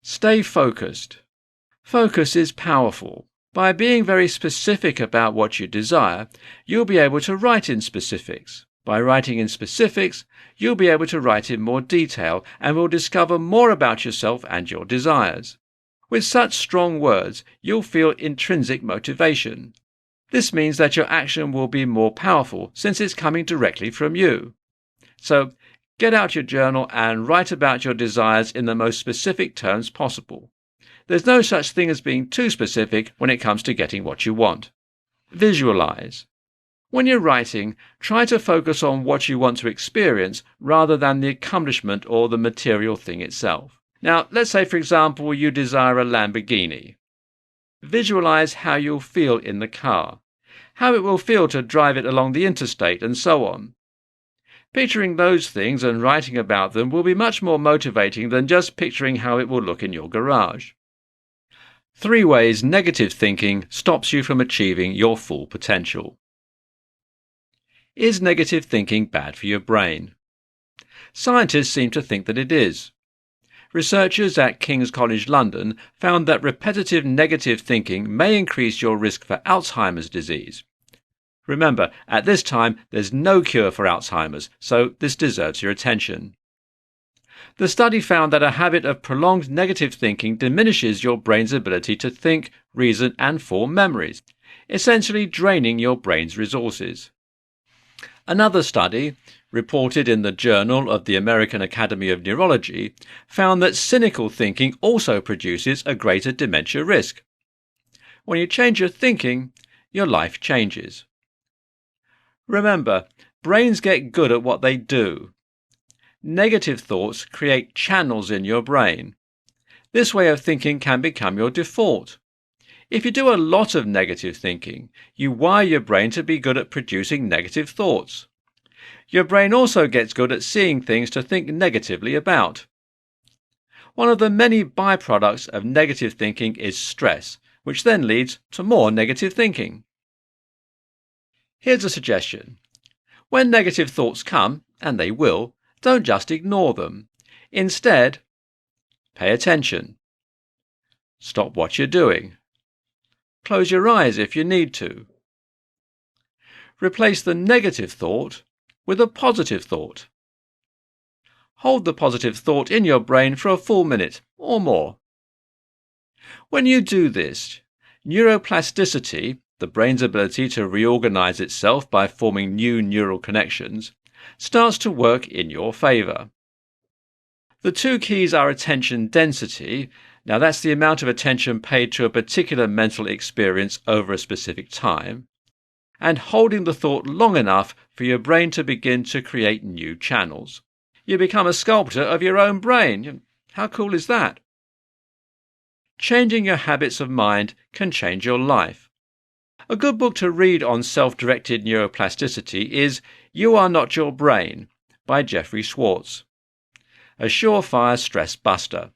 Stay focused. Focus is powerful. By being very specific about what you desire, you'll be able to write in specifics. By writing in specifics, you'll be able to write in more detail and will discover more about yourself and your desires. With such strong words, you'll feel intrinsic motivation. This means that your action will be more powerful since it's coming directly from you. So, get out your journal and write about your desires in the most specific terms possible. There's no such thing as being too specific when it comes to getting what you want. Visualize. When you're writing, try to focus on what you want to experience rather than the accomplishment or the material thing itself. Now, let's say, for example, you desire a Lamborghini. Visualize how you'll feel in the car, how it will feel to drive it along the interstate, and so on. Picturing those things and writing about them will be much more motivating than just picturing how it will look in your garage. 3 ways negative thinking stops you from achieving your full potential. Is negative thinking bad for your brain? Scientists seem to think that it is. Researchers at King's College London found that repetitive negative thinking may increase your risk for Alzheimer's disease. Remember, at this time there's no cure for Alzheimer's, so this deserves your attention. The study found that a habit of prolonged negative thinking diminishes your brain's ability to think, reason, and form memories, essentially draining your brain's resources. Another study, reported in the Journal of the American Academy of Neurology, found that cynical thinking also produces a greater dementia risk. When you change your thinking, your life changes. Remember, brains get good at what they do. Negative thoughts create channels in your brain. This way of thinking can become your default. If you do a lot of negative thinking, you wire your brain to be good at producing negative thoughts. Your brain also gets good at seeing things to think negatively about. One of the many byproducts of negative thinking is stress, which then leads to more negative thinking. Here's a suggestion. When negative thoughts come, and they will, don't just ignore them. Instead, pay attention. Stop what you're doing. Close your eyes if you need to. Replace the negative thought with a positive thought. Hold the positive thought in your brain for a full minute or more. When you do this, neuroplasticity, the brain's ability to reorganize itself by forming new neural connections, starts to work in your favor. The 2 keys are attention density. Now that's the amount of attention paid to a particular mental experience over a specific time, and holding the thought long enough for your brain to begin to create new channels. You become a sculptor of your own brain. How cool is that? Changing your habits of mind can change your life. A good book to read on self-directed neuroplasticity is You Are Not Your Brain by Jeffrey Schwartz. A surefire stress buster.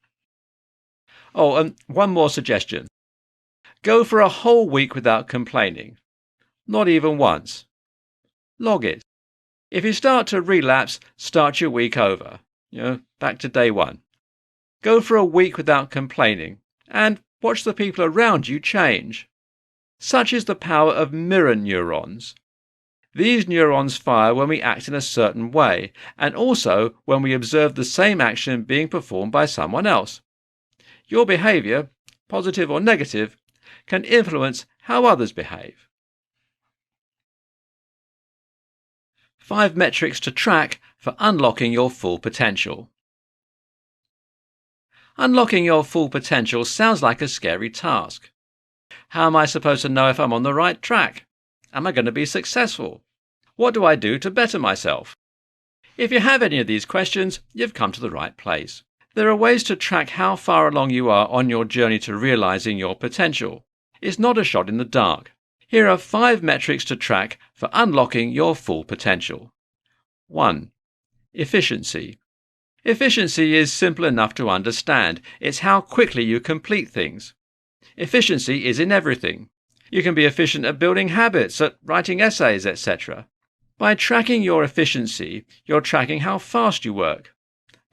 Oh, and one more suggestion. Go for a whole week without complaining. Not even once. Log it. If you start to relapse, start your week over. Back to day 1. Go for a week without complaining and watch the people around you change. Such is the power of mirror neurons. These neurons fire when we act in a certain way, and also when we observe the same action being performed by someone else. Your behavior, positive or negative, can influence how others behave. 5 metrics to track for unlocking your full potential. Unlocking your full potential sounds like a scary task. How am I supposed to know if I'm on the right track? Am I going to be successful? What do I do to better myself? If you have any of these questions, you've come to the right place. There are ways to track how far along you are on your journey to realizing your potential. It's not a shot in the dark. Here are 5 metrics to track for unlocking your full potential. 1. Efficiency. Efficiency is simple enough to understand. It's how quickly you complete things. Efficiency is in everything. You can be efficient at building habits, at writing essays, etc. By tracking your efficiency, you're tracking how fast you work.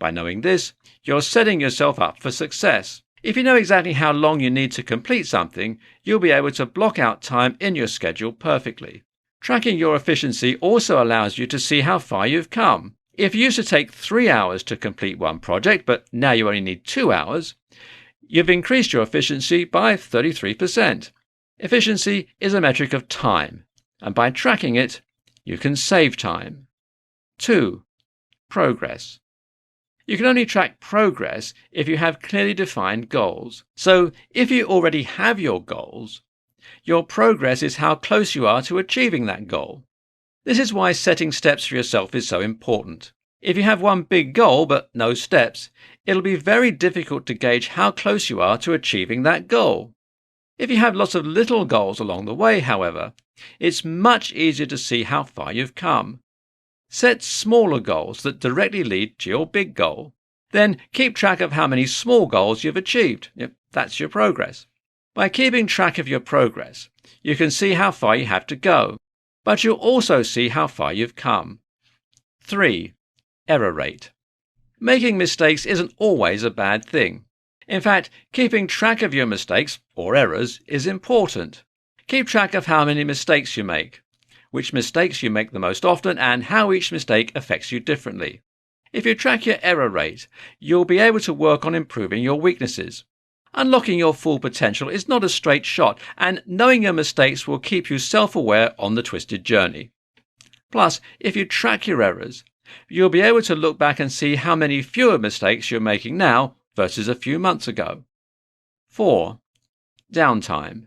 By knowing this, you're setting yourself up for success. If you know exactly how long you need to complete something, you'll be able to block out time in your schedule perfectly. Tracking your efficiency also allows you to see how far you've come. If you used to take 3 hours to complete one project, but now you only need 2 hours, you've increased your efficiency by 33%. Efficiency is a metric of time, and by tracking it, you can save time. 2. Progress. You can only track progress if you have clearly defined goals. So, if you already have your goals, your progress is how close you are to achieving that goal. This is why setting steps for yourself is so important. If you have one big goal but no steps, it'll be very difficult to gauge how close you are to achieving that goal. If you have lots of little goals along the way, however, it's much easier to see how far you've come. Set smaller goals that directly lead to your big goal. Then keep track of how many small goals you've achieved. That's your progress. By keeping track of your progress, you can see how far you have to go, but you'll also see how far you've come. 3. Error rate. Making mistakes isn't always a bad thing. In fact, keeping track of your mistakes, or errors, is important. Keep track of how many mistakes you make, which mistakes you make the most often, and how each mistake affects you differently. If you track your error rate, you'll be able to work on improving your weaknesses. Unlocking your full potential is not a straight shot, and knowing your mistakes will keep you self-aware on the twisted journey. Plus, if you track your errors, you'll be able to look back and see how many fewer mistakes you're making now versus a few months ago. 4. Downtime.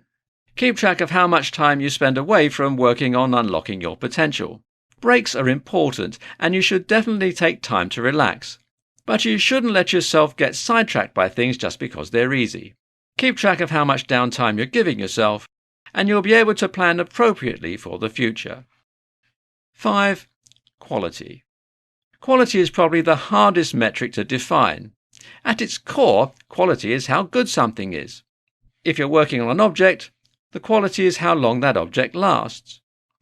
Keep track of how much time you spend away from working on unlocking your potential. Breaks are important, and you should definitely take time to relax. But you shouldn't let yourself get sidetracked by things just because they're easy. Keep track of how much downtime you're giving yourself, and you'll be able to plan appropriately for the future. 5. Quality. Quality is probably the hardest metric to define. At its core, quality is how good something is. If you're working on an object, the quality is how long that object lasts.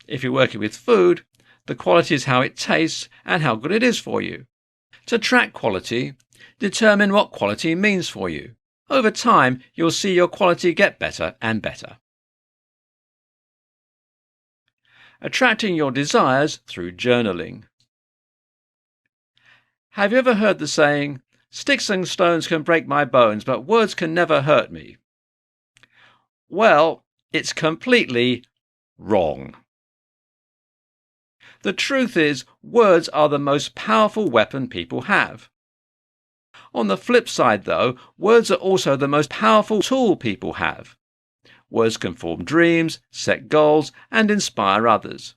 If you're working with food, the quality is how it tastes and how good it is for you. To track quality, determine what quality means for you. Over time, you'll see your quality get better and better. Attracting your desires through journaling. Have you ever heard the saying, "Sticks and stones can break my bones, but words can never hurt me"? Well, it's completely wrong. The truth is, words are the most powerful weapon people have. On the flip side, though, words are also the most powerful tool people have. Words can form dreams, set goals, and inspire others.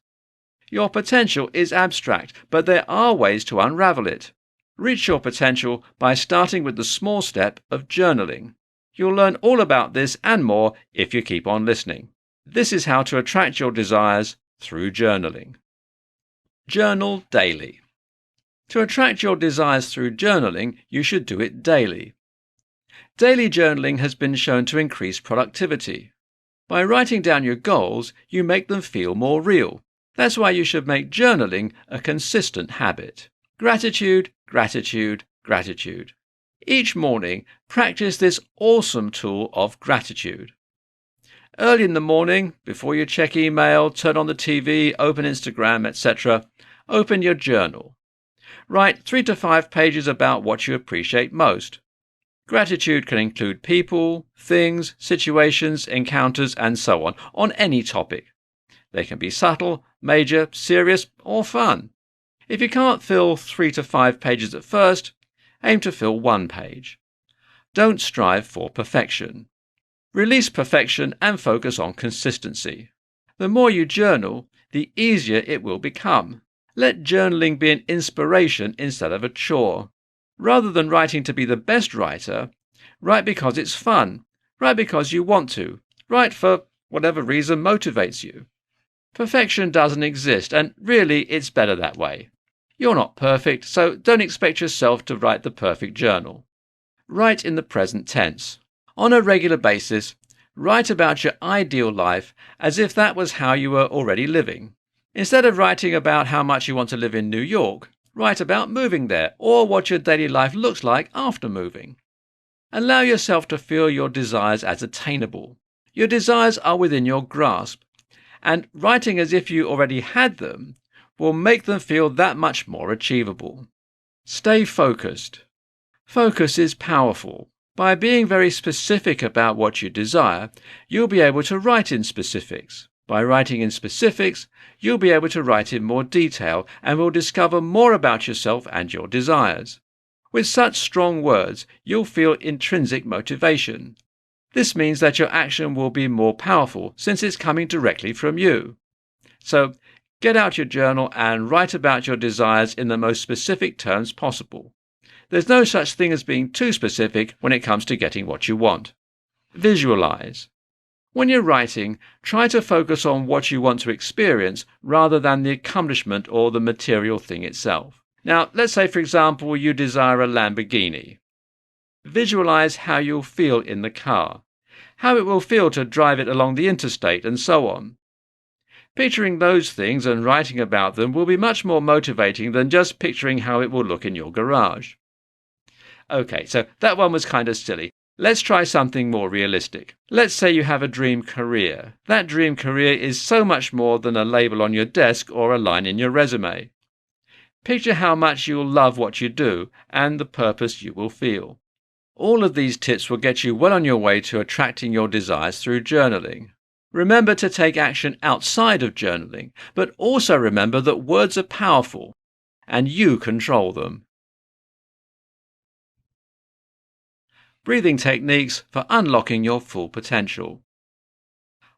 Your potential is abstract, but there are ways to unravel it. Reach your potential by starting with the small step of journaling. You'll learn all about this and more if you keep on listening. This is how to attract your desires through journaling. Journal daily. To attract your desires through journaling, you should do it daily. Daily journaling has been shown to increase productivity. By writing down your goals, you make them feel more real. That's why you should make journaling a consistent habit. Gratitude, gratitude, gratitude. Each morning, practice this awesome tool of gratitude. Early in the morning, before you check email, turn on the TV, open Instagram, etc., open your journal. Write 3 to 5 pages about what you appreciate most. Gratitude can include people, things, situations, encounters, and so on any topic. They can be subtle, major, serious, or fun. If you can't fill 3 to 5 pages at first, aim to fill 1 page. Don't strive for perfection. Release perfection and focus on consistency. The more you journal, the easier it will become. Let journaling be an inspiration instead of a chore. Rather than writing to be the best writer, write because it's fun. Write because you want to. Write for whatever reason motivates you. Perfection doesn't exist, and really it's better that way. You're not perfect, so don't expect yourself to write the perfect journal. Write in the present tense. On a regular basis, write about your ideal life as if that was how you were already living. Instead of writing about how much you want to live in New York, Write about moving there or what your daily life looks like after moving. Allow yourself to feel your desires as attainable. Your desires are within your grasp, and writing as if you already had them will make them feel that much more achievable. Stay focused. Focus is powerful. By being very specific about what you desire, you'll be able to write in specifics. By writing in specifics, you'll be able to write in more detail and will discover more about yourself and your desires. With such strong words, you'll feel intrinsic motivation. This means that your action will be more powerful since it's coming directly from you. So, get out your journal and write about your desires in the most specific terms possible. There's no such thing as being too specific when it comes to getting what you want. Visualize. When you're writing, try to focus on what you want to experience rather than the accomplishment or the material thing itself. Now, let's say, for example, you desire a Lamborghini. Visualize how you'll feel in the car, how it will feel to drive it along the interstate, and so on. Picturing those things and writing about them will be much more motivating than just picturing how it will look in your garage. Okay, so that one was kind of silly. Let's try something more realistic. Let's say you have a dream career. That dream career is so much more than a label on your desk or a line in your resume. Picture how much you'll love what you do and the purpose you will feel. All of these tips will get you well on your way to attracting your desires through journaling. Remember to take action outside of journaling, but also remember that words are powerful and you control them. Breathing techniques for unlocking your full potential.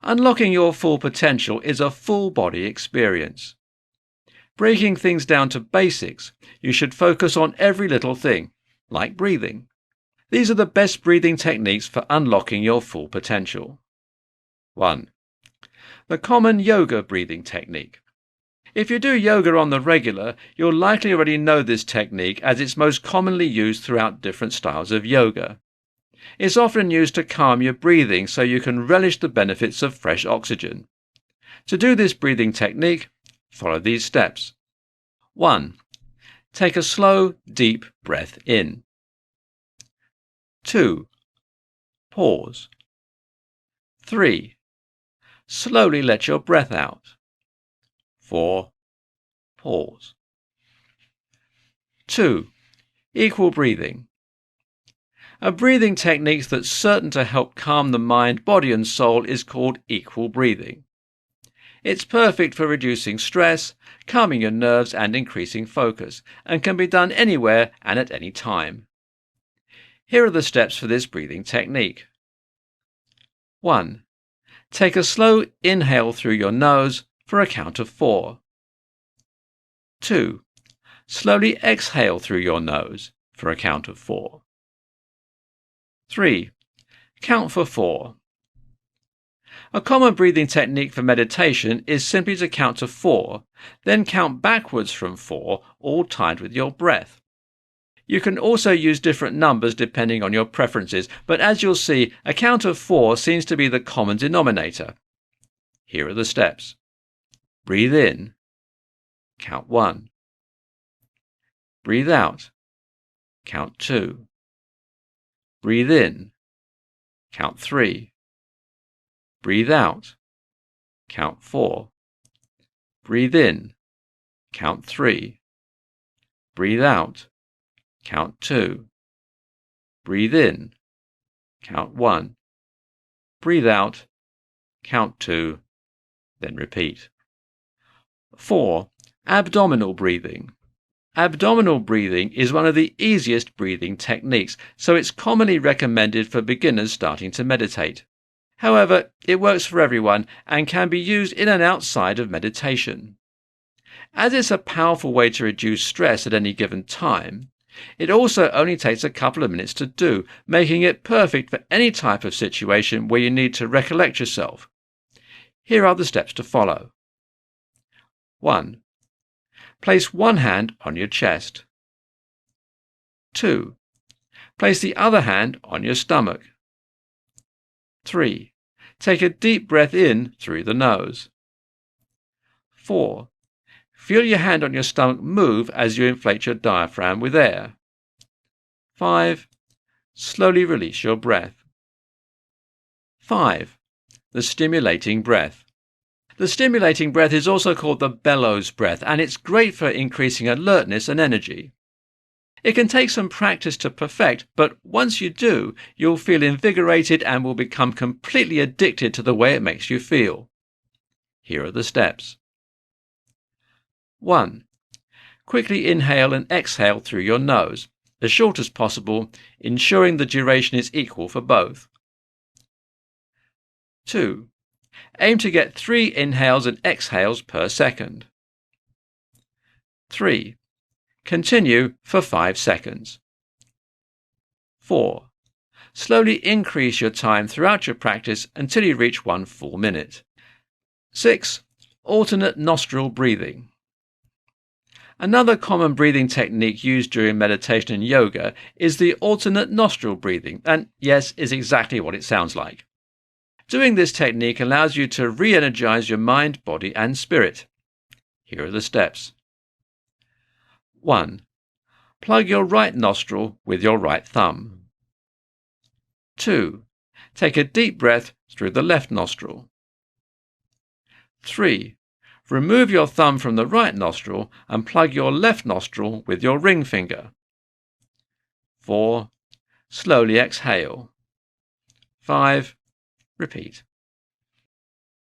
Unlocking your full potential is a full body experience. Breaking things down to basics, you should focus on every little thing, like breathing. These are the best breathing techniques for unlocking your full potential. 1. The common yoga breathing technique. If you do yoga on the regular, you'll likely already know this technique as it's most commonly used throughout different styles of yoga. It's often used to calm your breathing so you can relish the benefits of fresh oxygen. To do this breathing technique, follow these steps. 1. Take a slow, deep breath in. 2. Pause. 3. Slowly let your breath out. 4. Pause. 2. Equal breathing. A breathing technique that's certain to help calm the mind, body and soul is called equal breathing. It's perfect for reducing stress, calming your nerves and increasing focus, and can be done anywhere and at any time. Here are the steps for this breathing technique. 1. Take a slow inhale through your nose for a count of 4. 2. Slowly exhale through your nose for a count of 4. 3. Count for 4. A common breathing technique for meditation is simply to count to 4, then count backwards from 4, all timed with your breath. You can also use different numbers depending on your preferences, but as you'll see, a count of 4 seems to be the common denominator. Here are the steps. Breathe in. Count 1. Breathe out. Count 2. Breathe in. Count 3. Breathe out. Count 4. Breathe in. Count 3. Breathe out. Count 2. Breathe in. Count 1. Breathe out. Count 2. Then repeat. 4. Abdominal breathing. Abdominal breathing is one of the easiest breathing techniques, so it's commonly recommended for beginners starting to meditate. However, it works for everyone and can be used in and outside of meditation. As it's a powerful way to reduce stress at any given time, it also only takes a couple of minutes to do, making it perfect for any type of situation where you need to recollect yourself. Here are the steps to follow. 1. Place one hand on your chest. 2. Place the other hand on your stomach. 3. Take a deep breath in through the nose. 4. Feel your hand on your stomach move as you inflate your diaphragm with air. 5. Slowly release your breath. 5. The stimulating breath. The stimulating breath is also called the bellows breath, and it's great for increasing alertness and energy. It can take some practice to perfect, but once you do, you'll feel invigorated and will become completely addicted to the way it makes you feel. Here are the steps. 1. Quickly inhale and exhale through your nose, as short as possible, ensuring the duration is equal for both. 2. Aim to get 3 inhales and exhales per second. 3. Continue for 5 seconds. 4. Slowly increase your time throughout your practice until you reach 1 full minute. 6. Alternate nostril breathing. Another common breathing technique used during meditation and yoga is the alternate nostril breathing, and yes, is exactly what it sounds like. Doing this technique allows you to re-energize your mind, body, and spirit. Here are the steps. 1. Plug your right nostril with your right thumb. 2. Take a deep breath through the left nostril. 3. Remove your thumb from the right nostril and plug your left nostril with your ring finger. 4. Slowly exhale. 5. Repeat.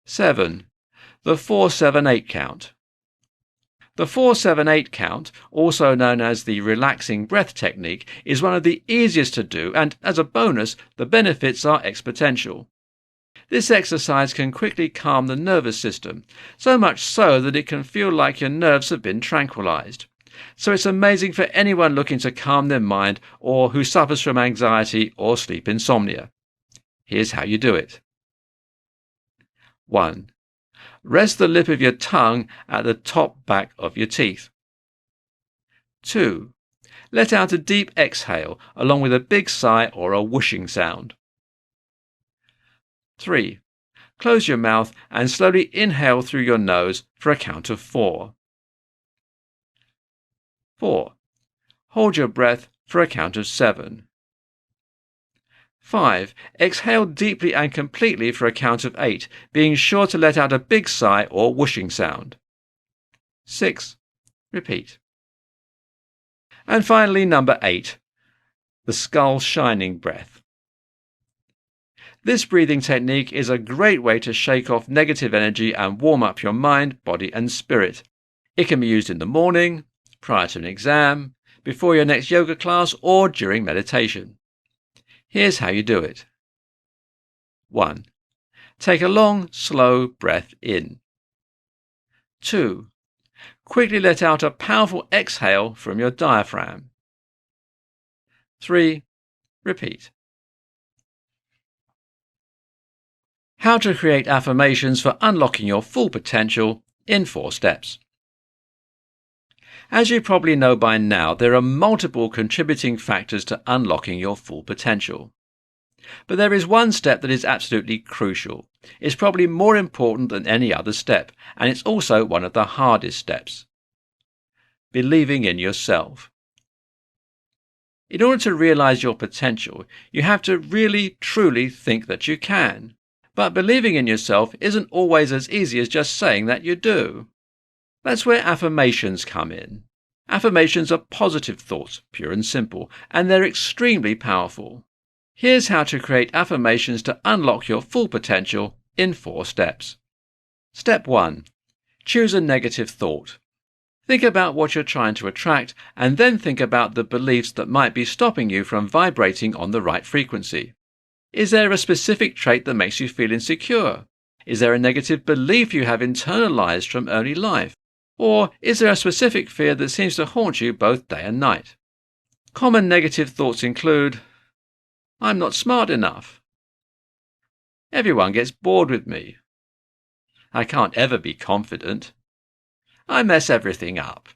7. The 4-7-8 count. The 4-7-8 count, also known as the relaxing breath technique, is one of the easiest to do, and as a bonus, the benefits are exponential. This exercise can quickly calm the nervous system, so much so that it can feel like your nerves have been tranquilized. So it's amazing for anyone looking to calm their mind or who suffers from anxiety or sleep insomnia. Here's how you do it. 1. Rest the lip of your tongue at the top back of your teeth. 2. Let out a deep exhale along with a big sigh or a whooshing sound. 3. Close your mouth and slowly inhale through your nose for a count of 4. 4. Hold your breath for a count of 7. 5. Exhale deeply and completely for a count of 8, being sure to let out a big sigh or whooshing sound. 6. Repeat. And finally, number 8, the skull shining breath. This breathing technique is a great way to shake off negative energy and warm up your mind, body and spirit. It can be used in the morning, prior to an exam, before your next yoga class or during meditation. Here's how you do it. 1. Take a long, slow breath in. 2. Quickly let out a powerful exhale from your diaphragm. 3. Repeat. How to create affirmations for unlocking your full potential in 4 steps. As you probably know by now, there are multiple contributing factors to unlocking your full potential. But there is one step that is absolutely crucial. It's probably more important than any other step, and it's also one of the hardest steps. Believing in yourself. In order to realize your potential, you have to really, truly think that you can. But believing in yourself isn't always as easy as just saying that you do. That's where affirmations come in. Affirmations are positive thoughts, pure and simple, and they're extremely powerful. Here's how to create affirmations to unlock your full potential in 4 steps. Step 1. Choose a negative thought. Think about what you're trying to attract, and then think about the beliefs that might be stopping you from vibrating on the right frequency. Is there a specific trait that makes you feel insecure? Is there a negative belief you have internalized from early life? Or is there a specific fear that seems to haunt you both day and night? Common negative thoughts include, I'm not smart enough. Everyone gets bored with me. I can't ever be confident. I mess everything up.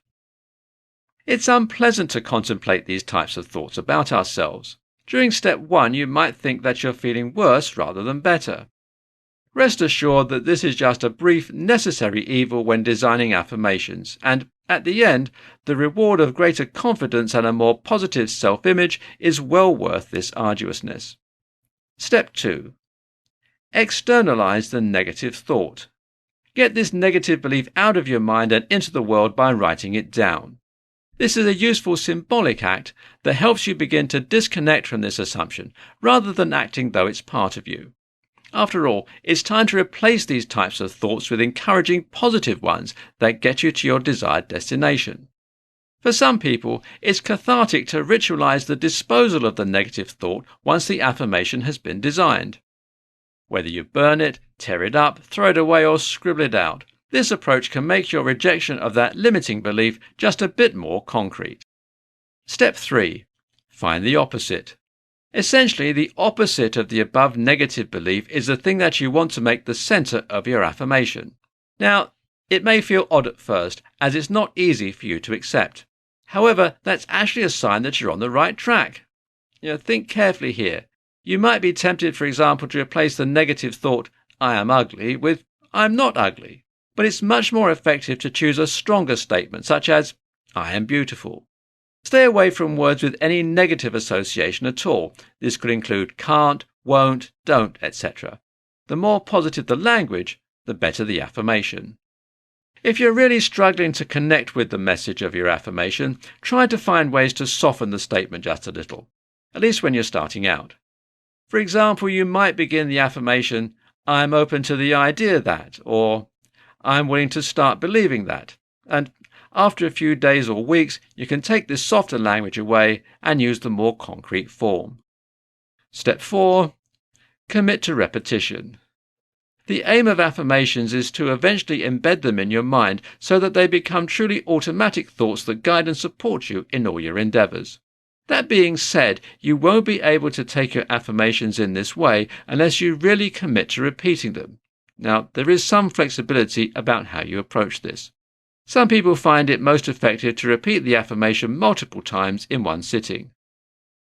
It's unpleasant to contemplate these types of thoughts about ourselves. During step 1, you might think that you're feeling worse rather than better. Rest assured that this is just a brief, necessary evil when designing affirmations, and at the end, the reward of greater confidence and a more positive self-image is well worth this arduousness. Step 2. Externalize the negative thought. Get this negative belief out of your mind and into the world by writing it down. This is a useful symbolic act that helps you begin to disconnect from this assumption, rather than acting though it's part of you. After all, it's time to replace these types of thoughts with encouraging positive ones that get you to your desired destination. For some people, it's cathartic to ritualize the disposal of the negative thought once the affirmation has been designed. Whether you burn it, tear it up, throw it away, or scribble it out, this approach can make your rejection of that limiting belief just a bit more concrete. Step 3. Find the opposite. Essentially, the opposite of the above negative belief is the thing that you want to make the center of your affirmation. Now, it may feel odd at first, as it's not easy for you to accept. However, that's actually a sign that you're on the right track. Think carefully here. You might be tempted, for example, to replace the negative thought, I am ugly, with I'm not ugly. But it's much more effective to choose a stronger statement, such as I am beautiful. Stay away from words with any negative association at all. This could include can't, won't, don't, etc. The more positive the language, the better the affirmation. If you're really struggling to connect with the message of your affirmation, try to find ways to soften the statement just a little, at least when you're starting out. For example, you might begin the affirmation, I'm open to the idea that, or I'm willing to start believing that, and after a few days or weeks, you can take this softer language away and use the more concrete form. Step 4. Commit to repetition. The aim of affirmations is to eventually embed them in your mind so that they become truly automatic thoughts that guide and support you in all your endeavors. That being said, you won't be able to take your affirmations in this way unless you really commit to repeating them. Now, there is some flexibility about how you approach this. Some people find it most effective to repeat the affirmation multiple times in one sitting.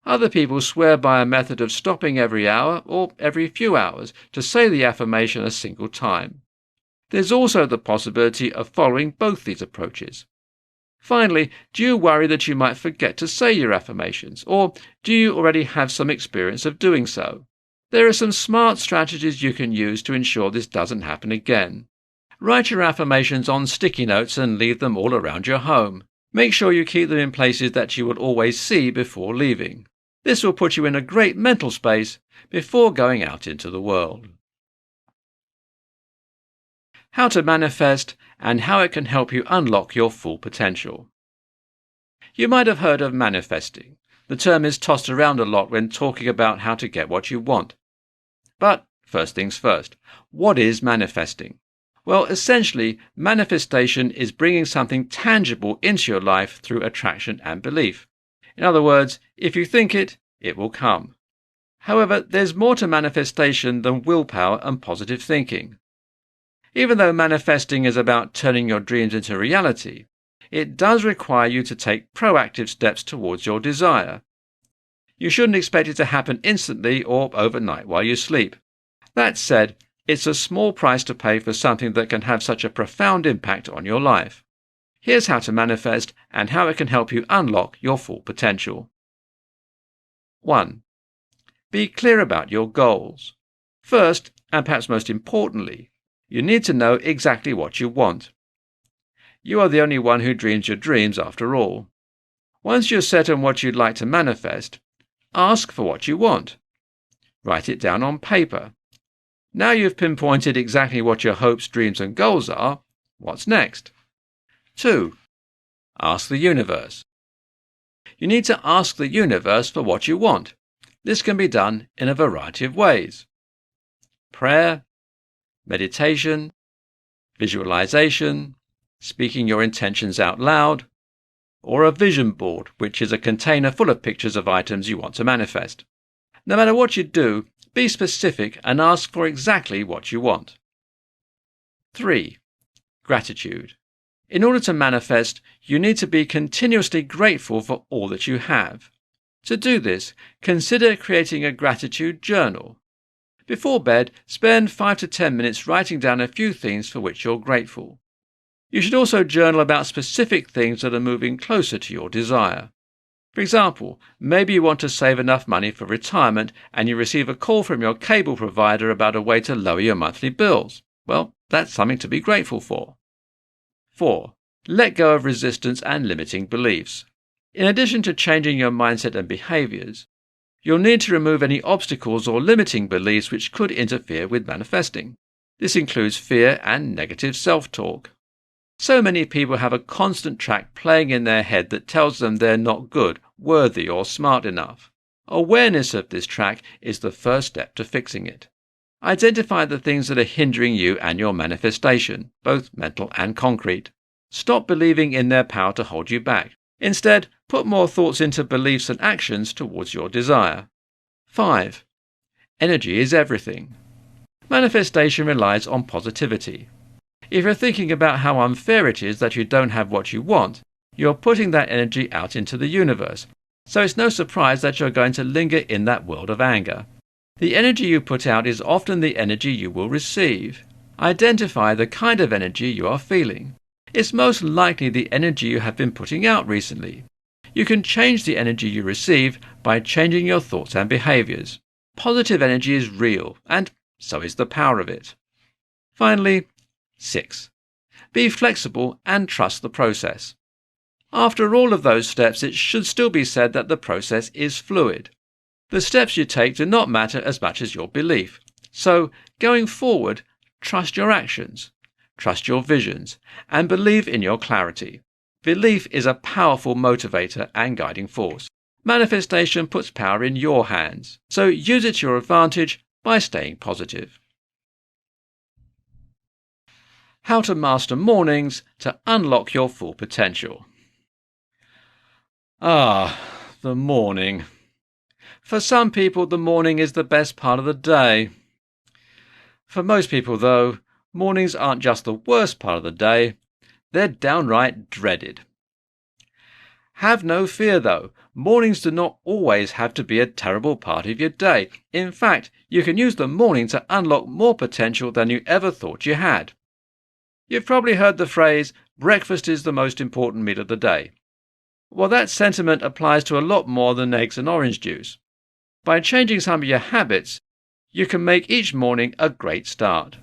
Other people swear by a method of stopping every hour or every few hours to say the affirmation a single time. There's also the possibility of following both these approaches. Finally, do you worry that you might forget to say your affirmations, or do you already have some experience of doing so? There are some smart strategies you can use to ensure this doesn't happen again. Write your affirmations on sticky notes and leave them all around your home. Make sure you keep them in places that you will always see before leaving. This will put you in a great mental space before going out into the world. How to manifest and how it can help you unlock your full potential. You might have heard of manifesting. The term is tossed around a lot when talking about how to get what you want. But first things first, what is manifesting? Well, essentially, manifestation is bringing something tangible into your life through attraction and belief. In other words, if you think it, it will come. However, there's more to manifestation than willpower and positive thinking. Even though manifesting is about turning your dreams into reality, it does require you to take proactive steps towards your desire. You shouldn't expect it to happen instantly or overnight while you sleep. That said, it's a small price to pay for something that can have such a profound impact on your life. Here's how to manifest and how it can help you unlock your full potential. 1. Be clear about your goals. First, and perhaps most importantly, you need to know exactly what you want. You are the only one who dreams your dreams after all. Once you're set on what you'd like to manifest, ask for what you want. Write it down on paper. Now you've pinpointed exactly what your hopes, dreams and goals are, what's next? 2. Ask the universe. You need to ask the universe for what you want. This can be done in a variety of ways. Prayer, meditation, visualization, speaking your intentions out loud, or a vision board, which is a container full of pictures of items you want to manifest. No matter what you do, be specific and ask for exactly what you want. 3. Gratitude. In order to manifest, you need to be continuously grateful for all that you have. To do this, consider creating a gratitude journal. Before bed, spend 5 to 10 minutes writing down a few things for which you're grateful. You should also journal about specific things that are moving closer to your desire. For example, maybe you want to save enough money for retirement and you receive a call from your cable provider about a way to lower your monthly bills. Well, that's something to be grateful for. 4. Let go of resistance and limiting beliefs. In addition to changing your mindset and behaviours, you'll need to remove any obstacles or limiting beliefs which could interfere with manifesting. This includes fear and negative self-talk. So many people have a constant track playing in their head that tells them they're not good, worthy, or smart enough. Awareness of this track is the first step to fixing it. Identify the things that are hindering you and your manifestation, both mental and concrete. Stop believing in their power to hold you back. Instead, put more thoughts into beliefs and actions towards your desire. 5. Energy is everything. Manifestation relies on positivity. If you're thinking about how unfair it is that you don't have what you want, you're putting that energy out into the universe, so it's no surprise that you're going to linger in that world of anger. The energy you put out is often the energy you will receive. Identify the kind of energy you are feeling. It's most likely the energy you have been putting out recently. You can change the energy you receive by changing your thoughts and behaviours. Positive energy is real, and so is the power of it. Finally, 6. Be flexible and trust the process. After all of those steps, it should still be said that the process is fluid. The steps you take do not matter as much as your belief. So, going forward, trust your actions, trust your visions, and believe in your clarity. Belief is a powerful motivator and guiding force. Manifestation puts power in your hands, so use it to your advantage by staying positive. How to master mornings to unlock your full potential. The morning. For some people, the morning is the best part of the day. For most people, though, mornings aren't just the worst part of the day, they're downright dreaded. Have no fear, though. Mornings do not always have to be a terrible part of your day. In fact, you can use the morning to unlock more potential than you ever thought you had. You've probably heard the phrase, breakfast is the most important meal of the day. Well, that sentiment applies to a lot more than eggs and orange juice. By changing some of your habits, you can make each morning a great start.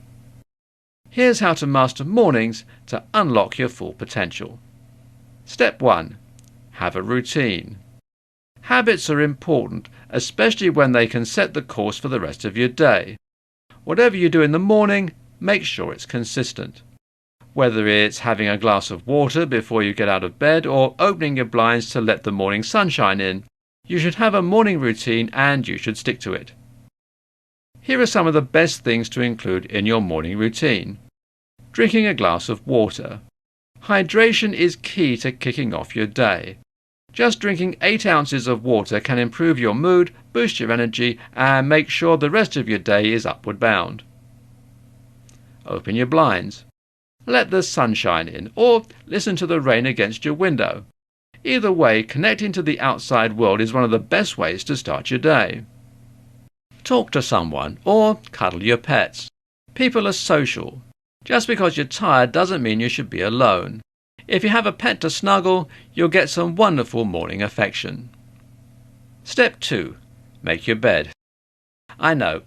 Here's how to master mornings to unlock your full potential. Step 1. Have a routine. Habits are important, especially when they can set the course for the rest of your day. Whatever you do in the morning, make sure it's consistent. Whether it's having a glass of water before you get out of bed or opening your blinds to let the morning sunshine in, you should have a morning routine and you should stick to it. Here are some of the best things to include in your morning routine. Drinking a glass of water. Hydration is key to kicking off your day. Just drinking 8 ounces of water can improve your mood, boost your energy, and make sure the rest of your day is upward bound. Open your blinds. Let the sunshine in, or listen to the rain against your window. Either way, connecting to the outside world is one of the best ways to start your day. Talk to someone, or cuddle your pets. People are social. Just because you're tired doesn't mean you should be alone. If you have a pet to snuggle, you'll get some wonderful morning affection. Step 2. Make your bed. I know,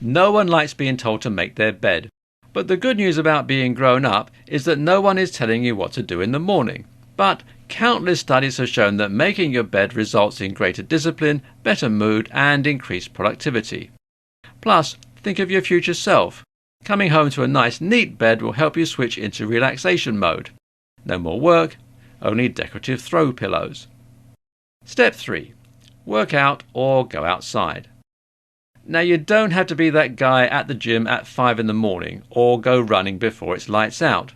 no one likes being told to make their bed. But the good news about being grown up is that no one is telling you what to do in the morning. But countless studies have shown that making your bed results in greater discipline, better mood, and increased productivity. Plus, think of your future self. Coming home to a nice neat bed will help you switch into relaxation mode. No more work, only decorative throw pillows. Step 3. Work out or go outside. Now, you don't have to be that guy at the gym at 5 in the morning or go running before it's lights out.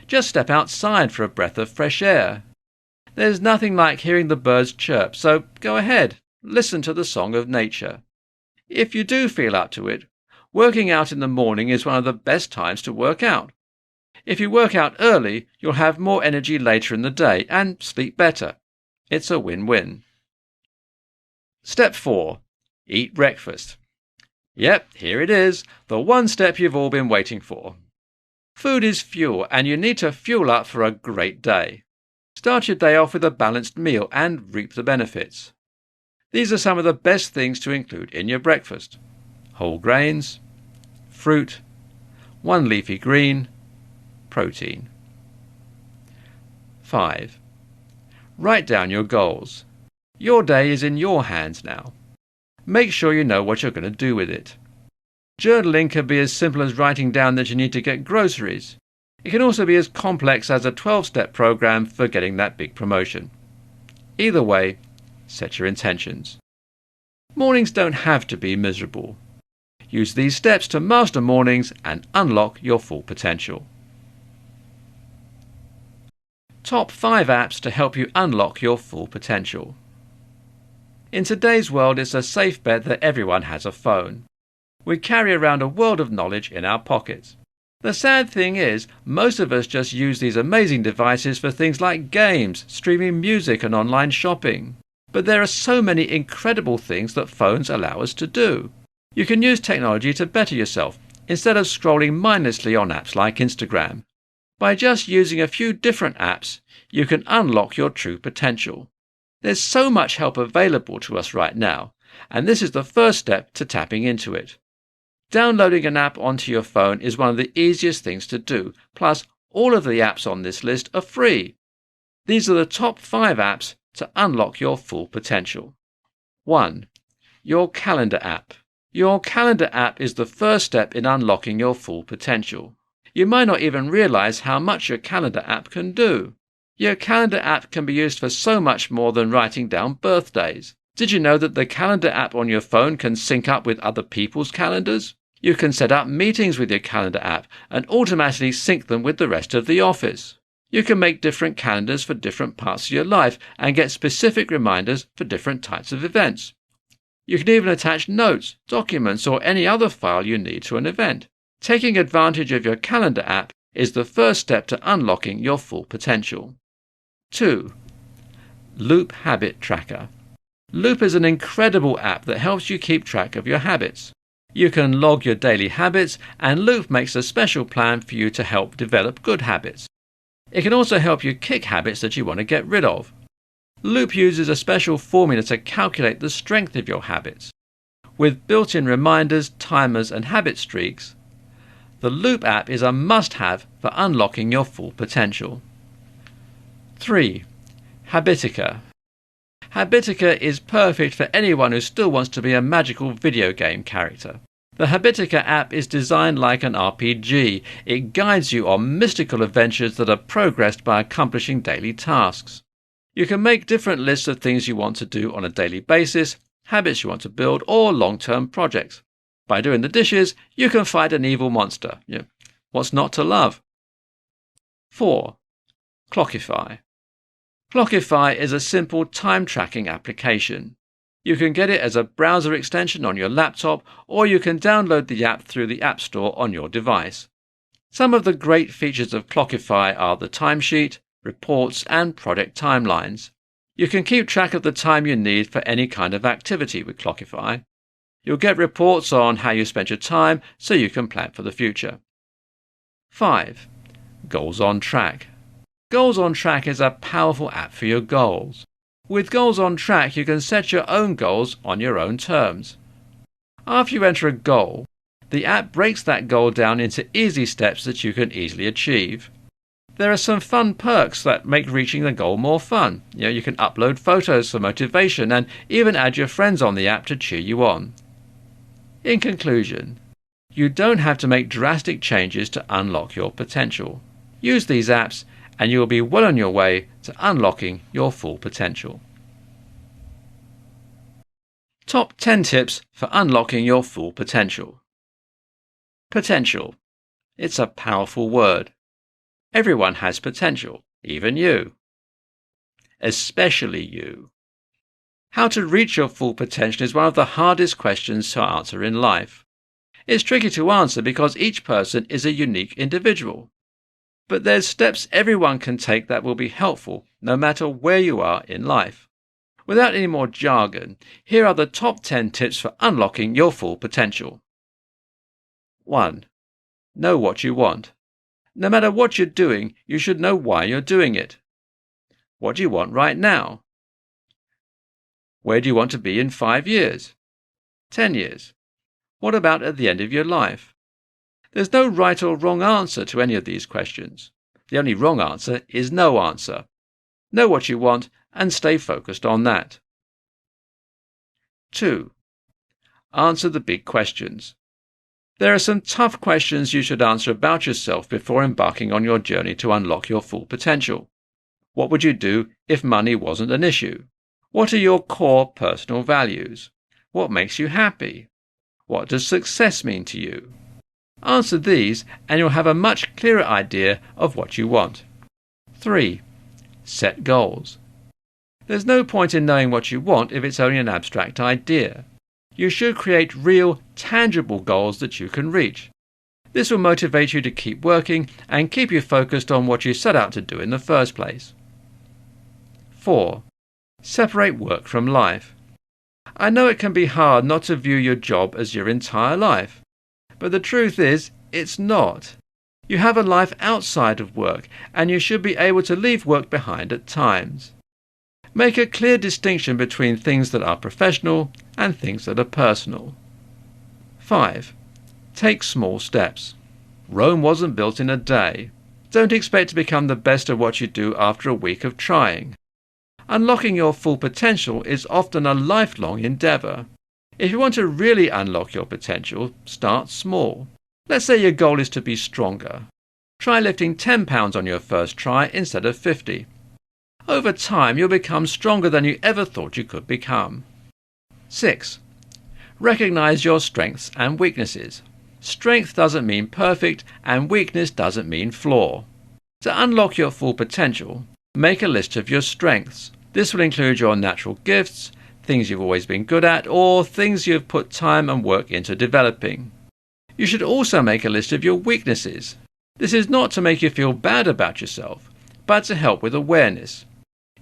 Just step outside for a breath of fresh air. There's nothing like hearing the birds chirp, so go ahead, listen to the song of nature. If you do feel up to it, working out in the morning is one of the best times to work out. If you work out early, you'll have more energy later in the day and sleep better. It's a win-win. Step 4. Eat breakfast. Yep, here it is, the one step you've all been waiting for. Food is fuel, and you need to fuel up for a great day. Start your day off with a balanced meal and reap the benefits. These are some of the best things to include in your breakfast: whole grains, fruit, one leafy green, protein. 5. Write down your goals. Your day is in your hands now. Make sure you know what you're going to do with it. Journaling can be as simple as writing down that you need to get groceries. It can also be as complex as a 12-step program for getting that big promotion. Either way, set your intentions. Mornings don't have to be miserable. Use these steps to master mornings and unlock your full potential. Top 5 apps to help you unlock your full potential. In today's world, it's a safe bet that everyone has a phone. We carry around a world of knowledge in our pockets. The sad thing is, most of us just use these amazing devices for things like games, streaming music and online shopping. But there are so many incredible things that phones allow us to do. You can use technology to better yourself instead of scrolling mindlessly on apps like Instagram. By just using a few different apps, you can unlock your true potential. There's so much help available to us right now, and this is the first step to tapping into it. Downloading an app onto your phone is one of the easiest things to do, plus all of the apps on this list are free. These are the top 5 apps to unlock your full potential. 1. Your calendar app. Your calendar app is the first step in unlocking your full potential. You might not even realize how much your calendar app can do. Your calendar app can be used for so much more than writing down birthdays. Did you know that the calendar app on your phone can sync up with other people's calendars? You can set up meetings with your calendar app and automatically sync them with the rest of the office. You can make different calendars for different parts of your life and get specific reminders for different types of events. You can even attach notes, documents, or any other file you need to an event. Taking advantage of your calendar app is the first step to unlocking your full potential. 2. Loop Habit Tracker. Loop is an incredible app that helps you keep track of your habits. You can log your daily habits, and Loop makes a special plan for you to help develop good habits. It can also help you kick habits that you want to get rid of. Loop uses a special formula to calculate the strength of your habits. With built-in reminders, timers, and habit streaks, the Loop app is a must-have for unlocking your full potential. 3. Habitica. Habitica is perfect for anyone who still wants to be a magical video game character. The Habitica app is designed like an RPG. It guides you on mystical adventures that are progressed by accomplishing daily tasks. You can make different lists of things you want to do on a daily basis, habits you want to build, or long-term projects. By doing the dishes, you can fight an evil monster. What's not to love? 4. Clockify. Clockify is a simple time-tracking application. You can get it as a browser extension on your laptop, or you can download the app through the App Store on your device. Some of the great features of Clockify are the timesheet, reports, and project timelines. You can keep track of the time you need for any kind of activity with Clockify. You'll get reports on how you spent your time so you can plan for the future. 5. Goals on Track. Goals on Track is a powerful app for your goals. With Goals on Track, you can set your own goals on your own terms. After you enter a goal, the app breaks that goal down into easy steps that you can easily achieve. There are some fun perks that make reaching the goal more fun. You can upload photos for motivation and even add your friends on the app to cheer you on. In conclusion, you don't have to make drastic changes to unlock your potential. Use these apps and you will be well on your way to unlocking your full potential. Top 10 tips for unlocking your full potential. Potential. It's a powerful word. Everyone has potential, even you. Especially you. How to reach your full potential is one of the hardest questions to answer in life. It's tricky to answer because each person is a unique individual. But there's steps everyone can take that will be helpful no matter where you are in life. Without any more jargon, here are the top 10 tips for unlocking your full potential. 1. Know what you want. No matter what you're doing, you should know why you're doing it. What do you want right now? Where do you want to be in 5 years? 10 years? What about at the end of your life? There's no right or wrong answer to any of these questions. The only wrong answer is no answer. Know what you want and stay focused on that. 2. Answer the big questions. There are some tough questions you should answer about yourself before embarking on your journey to unlock your full potential. What would you do if money wasn't an issue? What are your core personal values? What makes you happy? What does success mean to you? Answer these and you'll have a much clearer idea of what you want. 3. Set goals. There's no point in knowing what you want if it's only an abstract idea. You should create real, tangible goals that you can reach. This will motivate you to keep working and keep you focused on what you set out to do in the first place. 4. Separate work from life. I know it can be hard not to view your job as your entire life, but the truth is, it's not. You have a life outside of work, and you should be able to leave work behind at times. Make a clear distinction between things that are professional and things that are personal. 5. Take small steps. Rome wasn't built in a day. Don't expect to become the best at what you do after a week of trying. Unlocking your full potential is often a lifelong endeavour. If you want to really unlock your potential, start small. Let's say your goal is to be stronger. Try lifting 10 pounds on your first try instead of 50. Over time, you'll become stronger than you ever thought you could become. 6. Recognize your strengths and weaknesses. Strength doesn't mean perfect, and weakness doesn't mean flaw. To unlock your full potential, make a list of your strengths. This will include your natural gifts, things you've always been good at, or things you've put time and work into developing. You should also make a list of your weaknesses. This is not to make you feel bad about yourself, but to help with awareness.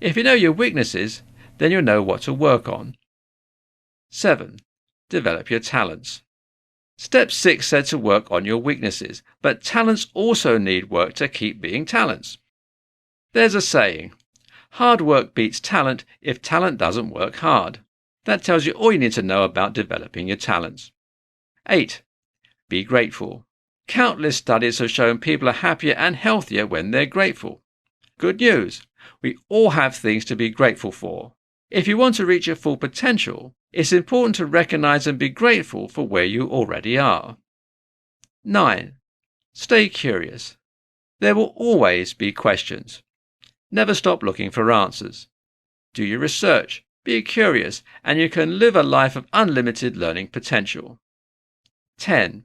If you know your weaknesses, then you'll know what to work on. 7. Develop your talents. Step 6 said to work on your weaknesses, but talents also need work to keep being talents. There's a saying, hard work beats talent if talent doesn't work hard. That tells you all you need to know about developing your talents. 8. Be grateful. Countless studies have shown people are happier and healthier when they're grateful. Good news! We all have things to be grateful for. If you want to reach your full potential, it's important to recognize and be grateful for where you already are. 9. Stay curious. There will always be questions. Never stop looking for answers. Do your research, be curious, and you can live a life of unlimited learning potential. 10.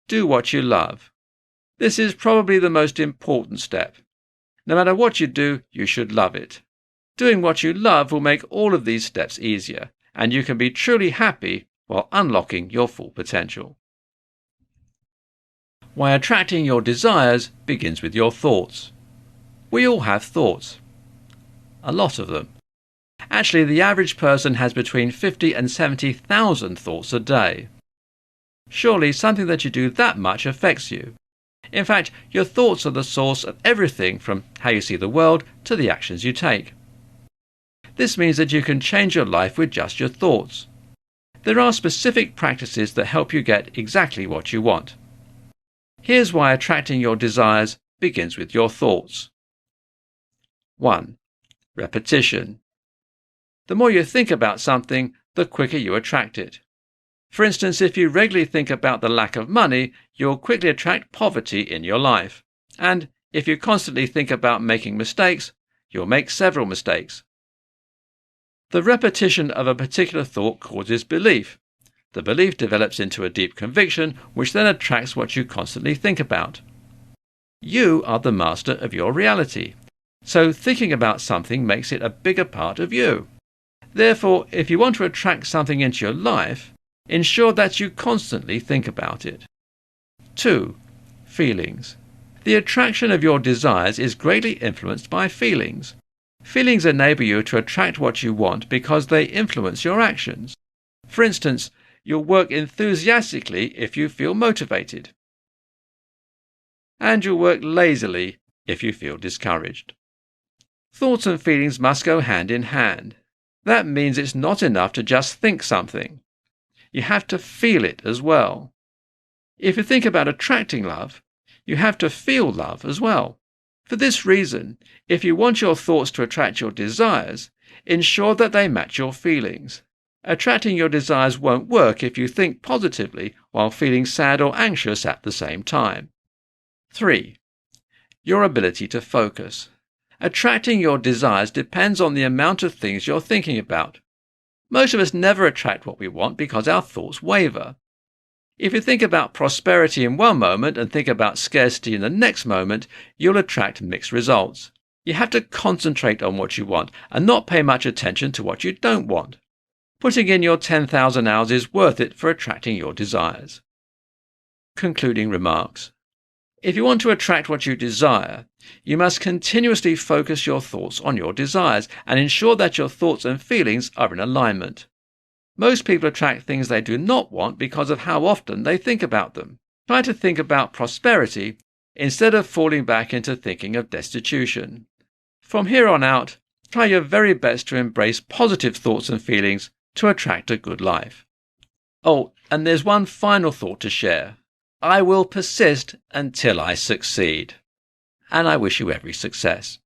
Do what you love. This is probably the most important step. No matter what you do, you should love it. Doing what you love will make all of these steps easier, and you can be truly happy while unlocking your full potential. Why attracting your desires begins with your thoughts. We all have thoughts. A lot of them. Actually, the average person has between 50 and 70,000 thoughts a day. Surely something that you do that much affects you. In fact, your thoughts are the source of everything from how you see the world to the actions you take. This means that you can change your life with just your thoughts. There are specific practices that help you get exactly what you want. Here's why attracting your desires begins with your thoughts. 1. Repetition. The more you think about something, the quicker you attract it. For instance, if you regularly think about the lack of money, you'll quickly attract poverty in your life. And if you constantly think about making mistakes, you'll make several mistakes. The repetition of a particular thought causes belief. The belief develops into a deep conviction, which then attracts what you constantly think about. You are the master of your reality, so thinking about something makes it a bigger part of you. Therefore, if you want to attract something into your life, ensure that you constantly think about it. 2. Feelings. The attraction of your desires is greatly influenced by feelings. Feelings enable you to attract what you want because they influence your actions. For instance, you'll work enthusiastically if you feel motivated, and you'll work lazily if you feel discouraged. Thoughts and feelings must go hand in hand. That means it's not enough to just think something. You have to feel it as well. If you think about attracting love, you have to feel love as well. For this reason, if you want your thoughts to attract your desires, ensure that they match your feelings. Attracting your desires won't work if you think positively while feeling sad or anxious at the same time. 3. Your ability to focus. Attracting your desires depends on the amount of things you're thinking about. Most of us never attract what we want because our thoughts waver. If you think about prosperity in one moment and think about scarcity in the next moment, you'll attract mixed results. You have to concentrate on what you want and not pay much attention to what you don't want. Putting in your 10,000 hours is worth it for attracting your desires. Concluding remarks. If you want to attract what you desire, you must continuously focus your thoughts on your desires and ensure that your thoughts and feelings are in alignment. Most people attract things they do not want because of how often they think about them. Try to think about prosperity instead of falling back into thinking of destitution. From here on out, try your very best to embrace positive thoughts and feelings to attract a good life. Oh, and there's one final thought to share. I will persist until I succeed. And I wish you every success.